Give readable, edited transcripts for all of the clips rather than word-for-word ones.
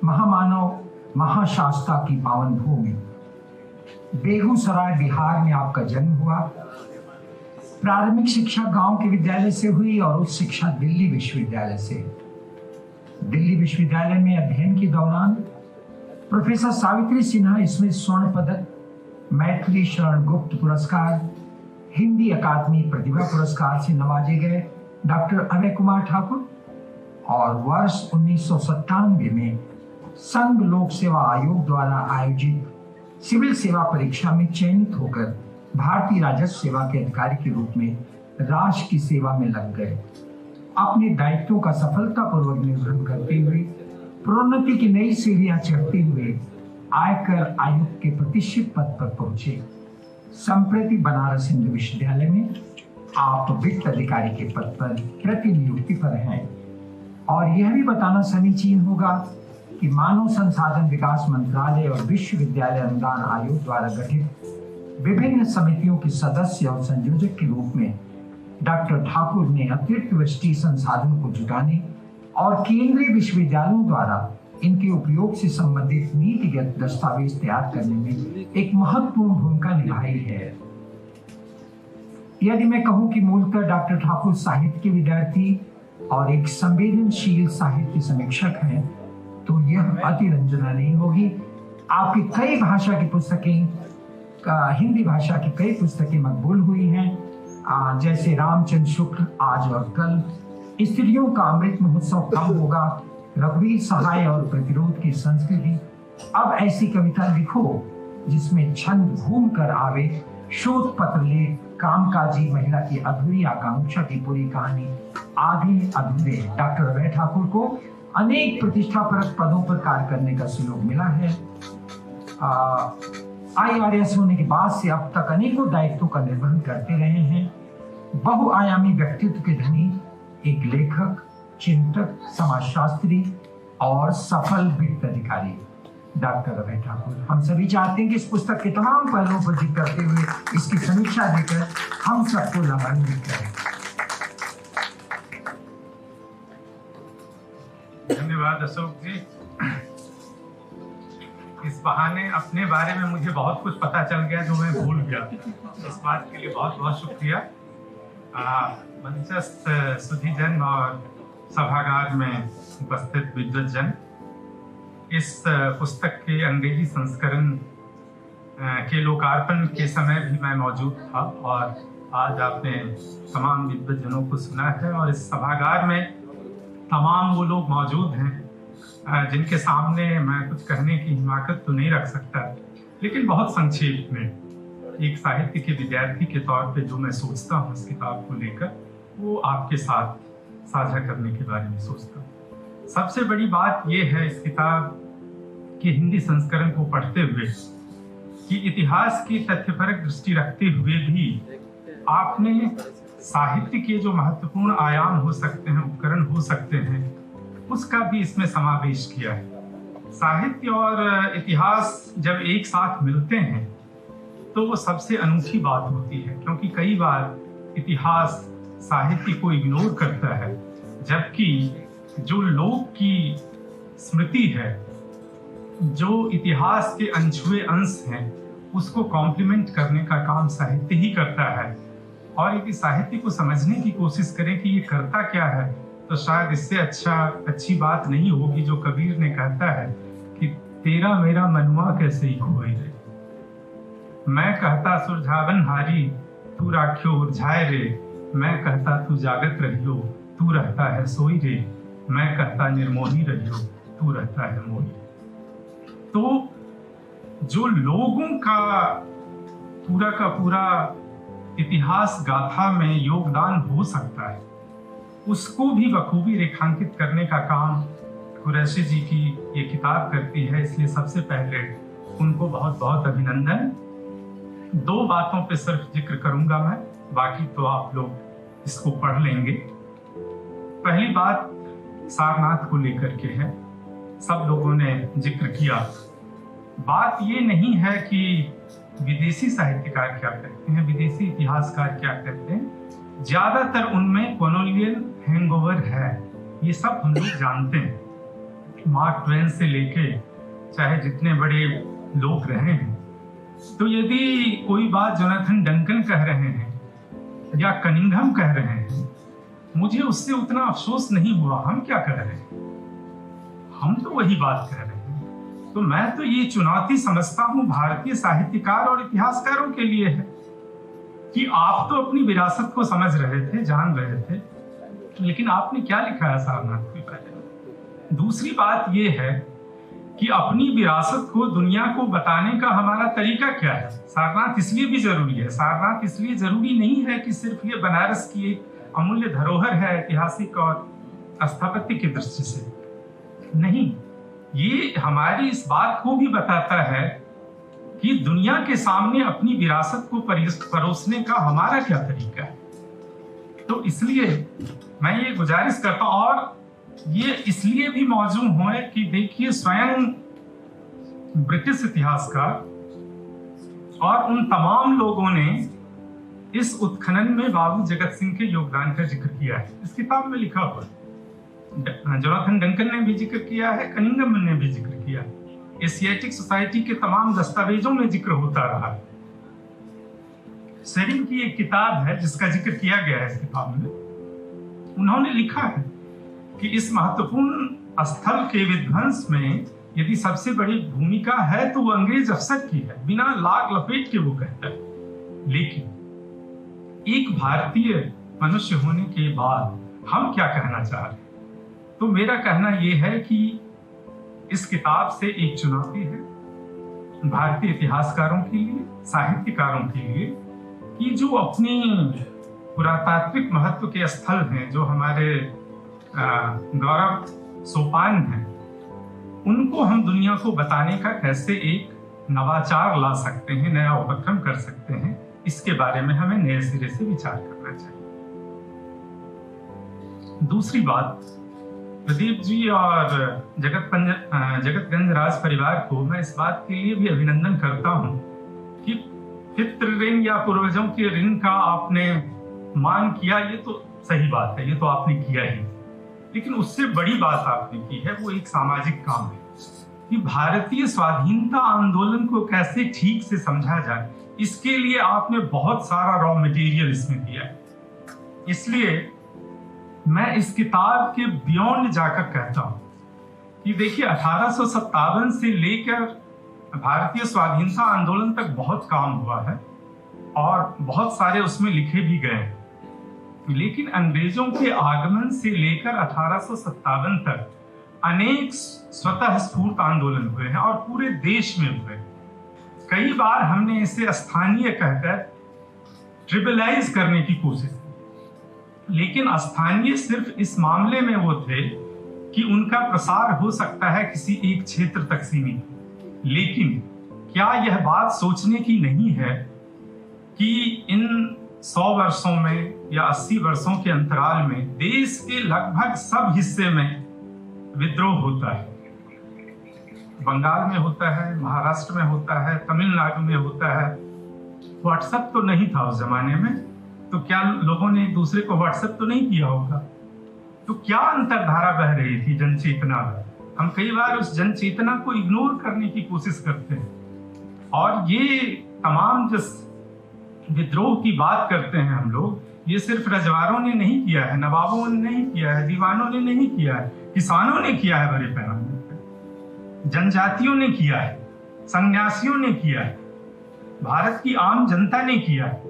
महामानव, महाशास्ता की पावन भूमि बेगूसराय बिहार में आपका जन्म हुआ। प्रारंभिक शिक्षा गांव के विद्यालय से हुई और उच्च शिक्षा दिल्ली विश्वविद्यालय से। दिल्ली विश्वविद्यालय में अध्ययन के दौरान प्रोफेसर सावित्री सिन्हा स्मृति स्वर्ण पदक, मैथिली शरण गुप्त पुरस्कार, हिंदी अकादमी प्रतिभा पुरस्कार से नवाजे गए डॉक्टर अभय कुमार ठाकुर और वर्ष 1997 में संघ लोक सेवा आयोग द्वारा आयोजित सिविल सेवा परीक्षा में चयनित होकर भारतीय राजस्व सेवा के अधिकारी के रूप में राष्ट्र की सेवा में लग गए। अपने दायित्वों का सफलतापूर्वक निर्वहन करते हुए प्रोन्नति की नई सीढ़ियां चढ़ते हुए आयकर आयुक्त के प्रतिष्ठित पद पर पहुंचे। संप्रति बनारस हिंदू विश्वविद्यालय में आप वित्त अधिकारी के पद पर प्रतिनियुक्ति पर हैं। और यह भी बताना समीचीन होगा कि मानव संसाधन विकास मंत्रालय और विश्वविद्यालय अनुदान आयोग द्वारा गठित विभिन्न समितियों के सदस्य और संयोजक के रूप में डॉक्टर ठाकुर ने अतिरिक्त वृष्टि संसाधन को जुटाने और केंद्रीय विश्वविद्यालयों द्वारा इनके उपयोग से संबंधित नीतिगत दस्तावेज तैयार करने में एक महत्वपूर्ण भूमिका निभाई है। यदि मैं कहूं कि मूलतः डॉक्टर ठाकुर साहित्य के विद्यार्थी और एक संवेदनशील साहित्य समीक्षक हैं, तो यह अतिरंजना नहीं होगी। आपकी कई भाषा की पुस्तकें, हिंदी भाषा की कई पुस्तकें मकबूल हुई हैं, जैसे रामचंद्र शुक्ल आज और कल, स्त्रियों का अमृत महोत्सव कब होगा, रघुवीर सहाय और प्रतिरोध की संस्कृति, अब ऐसी कविता लिखो जिसमें छंद घूम कर आवे, शोध पत्र ले, कामकाजी महिला की अधूरी आकांक्षा की पूरी कहानी, आधे अधूरे। डॉक्टर अभय ठाकुर को अनेक प्रतिष्ठापरक पदों पर कार्य करने का सुयोग मिला है। IRS होने के बाद से अब तक अनेकों दायित्वों का निर्वहन करते रहे हैं। बहुआयामी व्यक्तित्व के धनी एक लेखक, चिंतक, समाजशास्त्री और सफल वित्त अधिकारी डॉक्टर अभय ठाकुर। हम सभी चाहते हैं कि इस पुस्तक के तमाम पहलुओं पर जिक्र करते हुए इसकी समीक्षा देकर हम सबको लाभान्वित करें। धन्यवाद अशोक जी। इस बहाने अपने बारे में मुझे बहुत कुछ पता चल गया जो मैं भूल गया। इस बात के लिए बहुत बहुत शुक्रिया। मंचस्थ सुधीजन और सभागार में उपस्थित विद्वज्जन, इस पुस्तक के अंग्रेजी संस्करण के लोकार्पण के समय भी मैं मौजूद था और आज आपने तमाम विद्वज्जनों को सुना है और इस सभागार में तमाम वो लोग मौजूद हैं जिनके सामने मैं कुछ कहने की हिमाकत तो नहीं रख सकता, लेकिन बहुत संक्षेप में एक साहित्य के विद्यार्थी के तौर पे जो मैं सोचता हूँ इस किताब को लेकर, वो आपके साथ साझा करने के बारे में सोचता हूँ। सबसे बड़ी बात यह है इस किताब के हिंदी संस्करण को पढ़ते हुए कि इतिहास की तथ्यपरक दृष्टि रखते हुए भी आपने साहित्य के जो महत्वपूर्ण आयाम हो सकते हैं, उपकरण हो सकते हैं, उसका भी इसमें समावेश किया है। साहित्य और इतिहास जब एक साथ मिलते हैं तो वो सबसे अनूठी बात होती है, क्योंकि कई बार इतिहास साहित्य को इग्नोर करता है, जबकि जो लोक की स्मृति है, जो इतिहास के अनछुए अंश हैं, उसको कॉम्प्लीमेंट करने का काम साहित्य ही करता है। और यदि साहित्य को समझने की कोशिश करें कि ये करता क्या है, तो शायद इससे अच्छी बात नहीं होगी जो कबीर ने कहता है कि तेरा मेरा मनुआ कैसे ही खोए रे, मैं कहता सुरझावन हारी तू राख्यो उलझाए रे, मैं कहता तू जागत रहियो तू रहता है सोई रे, मैं कहता निर्मोही रहियो तू रहता है मोही। तो जो लोगों का पूरा इतिहास गाथा में योगदान हो सकता है, उसको भी बखूबी रेखांकित करने का काम कुरैशी जी की ये किताब करती है। इसलिए सबसे पहले उनको बहुत बहुत अभिनंदन। दो बातों पे सिर्फ जिक्र करूंगा मैं, बाकी तो आप लोग इसको पढ़ लेंगे। पहली बात सारनाथ को लेकर के है, सब लोगों ने जिक्र किया। बात ये नहीं है कि विदेशी साहित्यकार क्या कहते हैं, विदेशी इतिहासकार क्या कहते हैं, ज्यादातर उनमें कॉलोनियल हैंगओवर है, ये सब हम लोग जानते हैं। मार्क ट्वेन से लेके चाहे जितने बड़े लोग रहे हैं, तो यदि कोई बात जोनाथन डंकन कह रहे हैं या कनिंघम कह रहे हैं, मुझे उससे उतना अफसोस नहीं हुआ। हम क्या कह रहे हैं? हम तो वही बात कह रहे हैं। तो मैं तो ये चुनौती समझता हूं भारतीय साहित्यकार और इतिहासकारों के लिए है कि आप तो अपनी विरासत को समझ रहे थे, जान रहे थे, लेकिन आपने क्या लिखा है सारनाथ के बारे में? दूसरी बात यह है कि अपनी विरासत को दुनिया को बताने का हमारा तरीका क्या है? सारनाथ इसलिए भी जरूरी है। सारनाथ इसलिए जरूरी नहीं है कि सिर्फ ये बनारस की एक अमूल्य धरोहर है ऐतिहासिक और स्थापत्य की दृष्टि से, नहीं, ये हमारी इस बात को भी बताता है कि दुनिया के सामने अपनी विरासत को परोसने का हमारा क्या तरीका है। तो इसलिए मैं ये गुजारिश करता हूं, और ये इसलिए भी मौजूद हुए कि देखिए स्वयं ब्रिटिश इतिहासकार और उन तमाम लोगों ने इस उत्खनन में बाबू जगत सिंह के योगदान का जिक्र किया है। इस किताब में लिखा हुआ है। जोनाथन डंकन ने भी जिक्र किया है, कनिंघम ने भी जिक्र किया है। एशियाटिक सोसाइटी के तमाम दस्तावेजों में जिक्र होता रहा है। सेरिन की एक किताब है जिसका जिक्र किया गया है इस किताब में। उन्होंने लिखा है कि इस महत्वपूर्ण स्थल के विध्वंस में यदि सबसे बड़ी भूमिका है तो वो अंग्रेज अफसर की है, बिना लाग लपेट के वो कहता है। लेकिन एक भारतीय मनुष्य होने के बाद हम क्या कहना चाह रहे हैं? तो मेरा कहना यह है कि इस किताब से एक चुनौती है भारतीय इतिहासकारों के लिए, साहित्यकारों के लिए, कि जो अपने पुरातात्विक महत्व के स्थल हैं, जो हमारे गौरव सोपान हैं, उनको हम दुनिया को बताने का कैसे एक नवाचार ला सकते हैं, नया उपक्रम कर सकते हैं, इसके बारे में हमें नए सिरे से विचार करना चाहिए। दूसरी बात, प्रदीप जी और जगतगंज राज परिवार को मैं इस बात के लिए भी अभिनंदन करता हूं कि पितृ ऋण या पूर्वजों के ऋण का आपने मान किया। ये तो सही बात है, ये तो आपने किया ही, लेकिन उससे बड़ी बात आपने की है, वो एक सामाजिक काम है कि भारतीय स्वाधीनता आंदोलन को कैसे ठीक से समझा जाए। इसके लिए आपने बहुत सारा रॉ मटेरियल इसमें दिया है। इसलिए मैं इस किताब के बियॉन्ड जाकर कहता हूं कि देखिए 1857 से लेकर भारतीय स्वाधीनता आंदोलन तक बहुत काम हुआ है और बहुत सारे उसमें लिखे भी गए हैं, लेकिन अंग्रेजों के आगमन से लेकर 1857 तक अनेक स्वतः स्फूर्त आंदोलन हुए हैं और पूरे देश में हुए। कई बार हमने इसे स्थानीय कहकर ट्रिबलाइज करने की कोशिश की, लेकिन स्थानीय सिर्फ इस मामले में वो थे कि उनका प्रसार हो सकता है किसी एक क्षेत्र तक सीमित। लेकिन क्या यह बात सोचने की नहीं है कि इन 100 वर्षों में या 80 वर्षों के अंतराल में देश के लगभग सब हिस्से में विद्रोह होता है। बंगाल में होता है, महाराष्ट्र में होता है, तमिलनाडु में होता है। व्हाट्सएप तो नहीं था उस जमाने में, तो क्या लोगों ने एक दूसरे को व्हाट्सएप तो नहीं किया होगा? तो क्या अंतरधारा बह रही थी जनचेतना में? हम कई बार उस जनचेतना को इग्नोर करने की कोशिश करते हैं, और ये तमाम जिस विद्रोह की बात करते हैं हम लोग, ये सिर्फ रजवारों ने नहीं किया है, नवाबों ने नहीं किया है, दीवानों ने नहीं किया है, किसानों ने किया है, बड़े पैमाने पर जनजातियों ने किया है, सन्यासियों ने किया है, भारत की आम जनता ने किया है।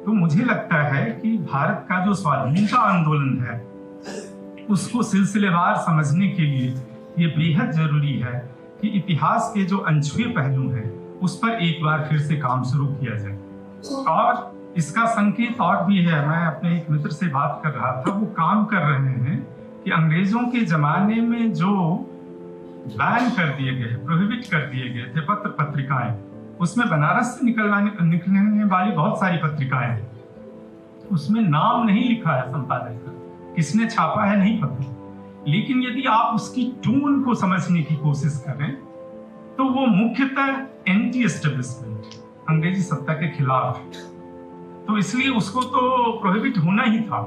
तो मुझे लगता है कि भारत का जो स्वाधीनता आंदोलन है उसको सिलसिलेवार समझने के लिए ये बेहद जरूरी है कि इतिहास के जो अनछुए पहलू हैं उस पर एक बार फिर से काम शुरू किया जाए। और इसका संकेत और भी है, मैं अपने एक मित्र से बात कर रहा था, वो काम कर रहे हैं कि अंग्रेजों के जमाने में जो बैन कर दिए गए, प्रोहिबिट कर दिए गए थे पत्र पत्रिकाएं, उसमें बनारस से निकलने वाली बहुत सारी पत्रिकाएं हैं, उसमें नाम नहीं लिखा है संपादक का, किसने छापा है नहीं पता, लेकिन यदि आप उसकी टोन को समझने की कोशिश करें तो वो मुख्यतः एंटी एस्टेब्लिशमेंट, अंग्रेजी सत्ता के खिलाफ है। तो इसलिए उसको तो प्रोहिबिट होना ही था,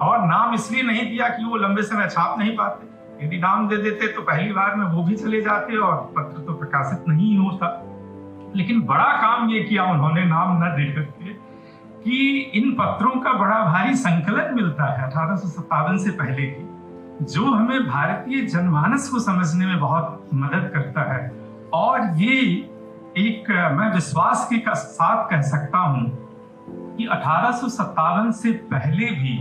और नाम इसलिए नहीं दिया कि वो लंबे समय छाप नहीं पाते, यदि नाम दे देते तो पहली बार में वो भी चले जाते और पत्र तो प्रकाशित नहीं होता। लेकिन बड़ा काम ये किया उन्होंने नाम न दे करके कि इन पत्रों का बड़ा भारी संकलन मिलता है 1857 से पहले की, जो हमें भारतीय जनमानस को समझने में बहुत मदद करता है। और ये एक मैं विश्वास के साथ कह सकता हूं कि 1857 से पहले भी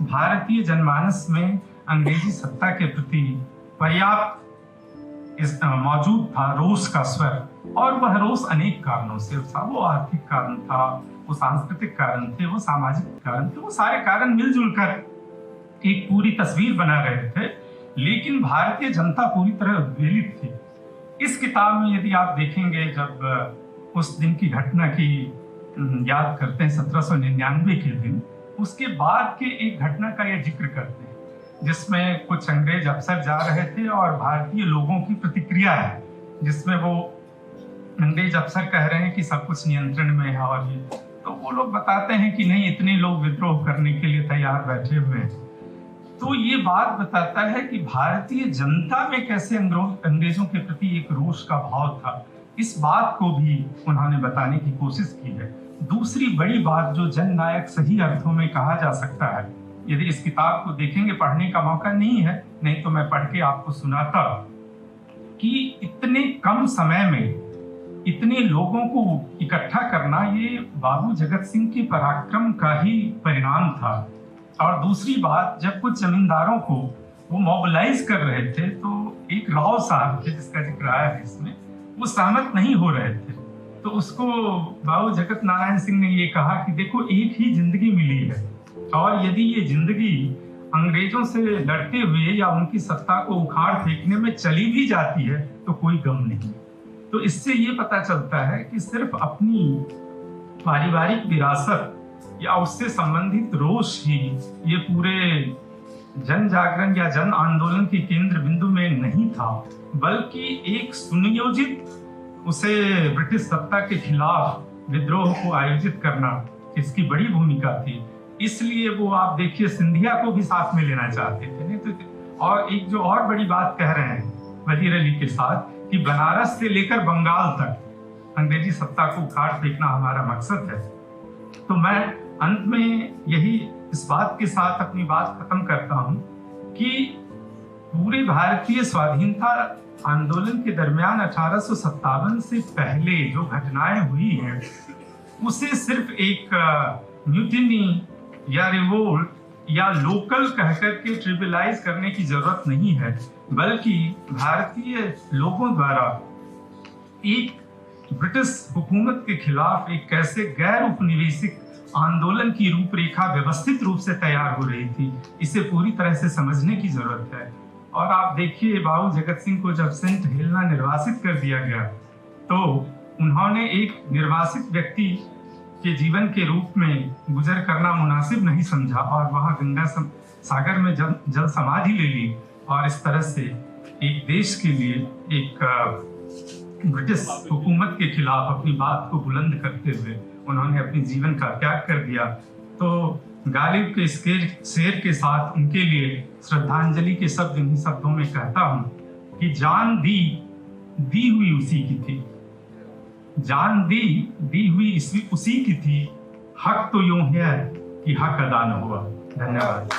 भारतीय जनमानस में अंग्रेजी सत्ता के प्रति पर्याप्त मौजूद था रोष का स्वर। और वह रोष अनेक कारणों से था। वो आर्थिक कारण था, वो सांस्कृतिक कारण थे, वो सामाजिक कारण थे, वो सारे कारण मिलजुल कर एक पूरी तस्वीर बना रहे थे। लेकिन भारतीय जनता पूरी तरह उद्वेलित थी। इस किताब में यदि आप देखेंगे, जब उस दिन की घटना की याद करते हैं 1799 के दिन, उसके बाद के एक घटना का यह जिक्र करते हैं जिसमें कुछ अंग्रेज अफसर जा रहे थे और भारतीय लोगों की प्रतिक्रिया है, जिसमें वो अंग्रेज अफसर कह रहे हैं कि सब कुछ नियंत्रण में है। और ये तो वो लोग बताते हैं कि नहीं, इतने लोग विद्रोह करने के लिए तैयार बैठे हुए हैं। तो ये बात बताता है कि भारतीय जनता में कैसे अंग्रेजों के प्रति एक रोष का भाव था। इस बात को भी उन्होंने बताने की कोशिश की है। दूसरी बड़ी बात जो जननायक सही अर्थों में कहा जा सकता है, यदि इस किताब को देखेंगे, पढ़ने का मौका नहीं है, नहीं तो मैं पढ़ के आपको सुनाता, कि इतने कम समय में इतने लोगों को इकट्ठा करना ये बाबू जगत सिंह के पराक्रम का ही परिणाम था। और दूसरी बात, जब कुछ जमींदारों को वो मोबिलाइज कर रहे थे तो एक राव साहब थे जिसका जिक्र आया है इसमें, वो सहमत नहीं हो रहे थे। तो उसको बाबू जगत नारायण सिंह ने ये कहा कि देखो, एक ही जिंदगी मिली है और यदि ये जिंदगी अंग्रेजों से लड़ते हुए या उनकी सत्ता को उखाड़ फेंकने में चली भी जाती है तो कोई गम नहीं। तो इससे ये पता चलता है कि सिर्फ अपनी पारिवारिक विरासत या उससे संबंधित रोष ही ये पूरे जन जागरण या जन आंदोलन के केंद्र बिंदु में नहीं था, बल्कि एक सुनियोजित उसे ब्रिटिश सत्ता के खिलाफ विद्रोह को आयोजित करना इसकी बड़ी भूमिका थी। इसलिए वो आप देखिए सिंधिया को भी साथ में लेना चाहते थे, नहीं तो। और एक जो और बड़ी बात कह रहे हैं वजीर अली के साथ कि बनारस से लेकर बंगाल तक अंग्रेजी सत्ता को उखाड़ फेंकना हमारा मकसद है। तो मैं अंत में यही इस बात के साथ अपनी बात खत्म करता हूं कि पूरे भारतीय स्वाधीनता आंदोलन के दरमियान 1857 से पहले जो घटनाएं हुई हैं उसे सिर्फ एक म्यूटिनी या रिवोल्ट या लोकल कहकर के ट्रिविलाइज करने की जरूरत नहीं है, बल्कि भारतीय लोगों द्वारा एक ब्रिटिश हुकूमत के खिलाफ एक कैसे गैर उपनिवेशिक आंदोलन की रूपरेखा व्यवस्थित रूप से तैयार हो रही थी, इसे पूरी तरह से समझने की जरूरत है। और आप देखिए, बाबू जगत सिंह को जब सेंट हेलेना निर्वासित कर दिया गया तो उन्होंने एक निर्वासित व्यक्ति के जीवन के रूप में गुजर करना मुनासिब नहीं समझा और वहां गंगा सागर में जल समाधि ले ली। और इस तरह से एक देश के लिए एक ब्रिटिश हुकूमत के खिलाफ अपनी बात को बुलंद करते हुए उन्होंने अपने जीवन का त्याग कर दिया। तो गालिब के शेर के साथ उनके लिए श्रद्धांजलि के शब्द इन्हीं शब्दों में कहता हूं कि जान दी हुई उसी की थी, जान दी हुई उसी की थी, हक तो यूं है कि हक अदा न हुआ। धन्यवाद।